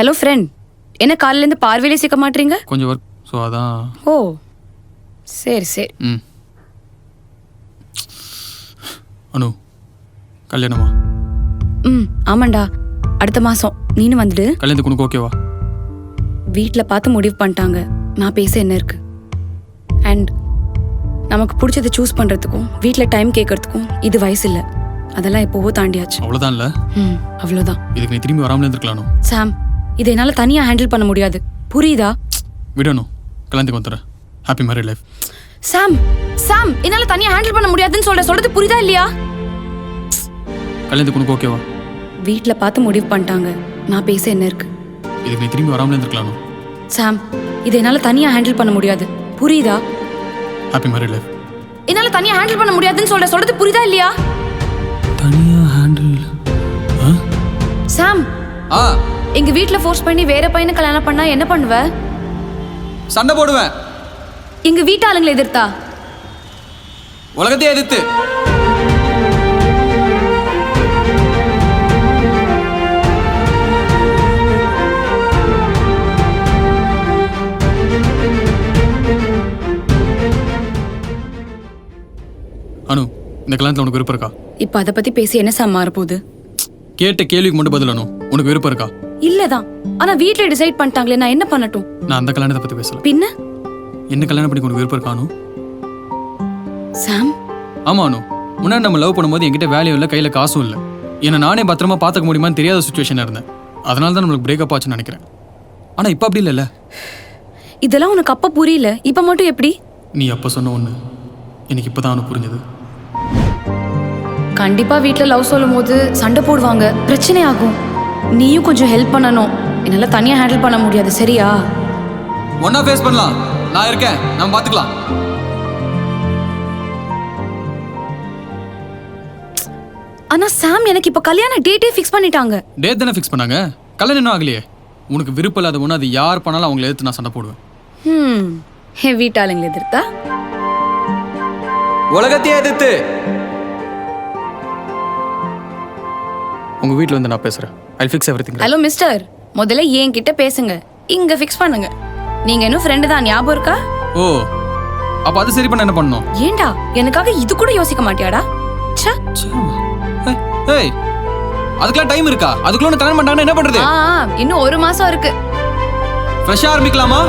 Hello friend, என்ன காலையிலேருந்து பார்வையிலே சிக்க மாட்டீங்க? கொஞ்சம் ஒர்க், ஸோ அதான். ஓ சரி சரி. அனு, கல்யாணமா? ஆமாண்டா, அடுத்த மாதம். நீனும் வந்துடு. கல்யாணத்துக்கு உனக்கு ஓகேவா? வீட்டில் பார்த்து முடிவு பண்ணிட்டாங்க. நான் பேச என்ன இருக்கு? அண்ட் நமக்கு பிடிச்சதை சூஸ் பண்ணுறதுக்கும் வீட்டில் டைம் கேட்கறதுக்கும் இது வயசு இல்லை. அதெல்லாம் எப்போவோ தாண்டியாச்சு. அவ்வளோதான் இல்லை? அவ்வளோதான். இதுக்கு நீ திரும்பி வராமலே இருந்திருக்கலாம். சாம், இதை என்னால் தனியாக ஹேண்டில் பண்ண முடியாது, புரியுதா? விடணும், கல்யாணத்துக்கு வந்துடுறேன். Happy married life. Sam Sam, என்னால் தனியாக ஹேண்டில் பண்ண முடியாதுன்னு சொல்றது புரியுதா இல்லையா? கல்யாணத்துக்கு உனக்கு ஓகேவா? வீட்டில் பார்த்து முடிவு பண்ணிட்டாங்க. நான் பேச என்ன இருக்கு? இதுக்கு நீ திரும்பி வராமலே இருந்திருக்கலாம். சாம், இதை என்னால் தனியாக ஹேண்டில் பண்ண முடியாது, புரியுதா? Happy married life. என்னால் தனியாக ஹேண்டில் பண்ண முடியாதுன்னு சொல்றது புரியுதா இல்லையா? தனியாக ஹேண்டில்? சாம், எங்க வீட்ல ஃபோர்ஸ் பண்ணி வேற பையனை கல்யாணம் பண்ணா என்ன பண்ணுவ? சண்டை போடுவேன். எங்க வீட்டு ஆளுங்களை எதிர்த்தா? உலகத்தையே எதிர்த்து. அனு, இந்த கல்யாணத்துல உனக்கு விருப்பம் இருக்கா? இப்ப அதை பத்தி பேசி என்ன சாம் மாற போகுது? கேட்ட கேள்விக்கு மட்டும் பதில் அனு. உனக்கு விருப்பம் இருக்கா? இல்லதான். ஆனா வீட்ல டிசைட் பண்ணிட்டாங்களே, நான் என்ன பண்ணட்டும்? நான் அந்த கல்யாணத்தை பத்தி பேசல. பின்ன என்ன கல்யாணம் பண்ணி உனக்கு விருப்பம் இருக்கா அனு? சாம், ஆமா அனு, முன்னாடி நம்ம லவ் பண்ணும்போது என்கிட்ட வேல்யூ இல்லை, கையில காசும் இல்லை. ஏன்னா நானே பத்திரமா பார்த்துக்க முடியுமான்னு தெரியாத சுச்சுவேஷன் இருந்தேன். அதனால தான் நம்மளுக்கு பிரேக்கப் ஆச்சுன்னு நினைக்கிறேன். ஆனா இப்ப அப்படி இல்லைல்ல. இதெல்லாம் உனக்கு அப்ப புரியல, இப்ப மட்டும் எப்படி? நீ அப்ப சொன்ன ஒண்ணு எனக்கு இப்பதான் அனு புரிஞ்சது. கண்டிப்பா வீட்ல லவ் சொல்லும் போது சண்டை போடுவாங்க, பிரச்சனை ஆகும். நீயும் கொஞ்சம் ஹெல்ப் பண்ணணும். என்னால தனியா ஹேண்டில் பண்ண முடியாது, சரியா? ஒன்னா ஃபேஸ் பண்ணலாம். நான் இருக்கேன், நம்ம பாத்துக்கலாம். ஆனா சாம், எனக்கு இப்ப கல்யாண டேட்டே ஃபிக்ஸ் பண்ணிட்டாங்க. டேட் தானே ஃபிக்ஸ் பண்ணாங்க, கல்யாணம் இன்னும் ஆகலையே. உனக்கு விருப்பம் இல்லாத ஒன்று அது யார் பண்ணாலும் அவங்களை எதிர்த்து நான் சண்டை போடுவேன். என் வீட்டாளுங்களை எதிர்த்தா? உலகத்தையே எதிர்த்து. உங்க வீட்டில் வந்து நான் பேசுறேன். I'll fix everything. Hello mister, முதல்ல என்கிட்ட பேசுங்க, இங்க ஃபிக்ஸ் பண்ணுங்க. நீங்க இன்னும் ஃப்ரெண்டு தான், ஞாபகம் இருக்கா? ஓ, அப்ப அது சரி பண்ண என்ன பண்ணணும்? ஏண்டா எனக்காக இது கூட யோசிக்க மாட்டியாடா? ச்சே. ஏய், அதுக்கெல்லாம் டைம் இருக்கா? அதுக்குள்ள கல்யாணம் பண்ணாங்கன்னா என்ன பண்றது? இன்னும் 1 மாசம் இருக்கு. ஃப்ரெஷ்ஷா ஆரம்பிக்கலாமா?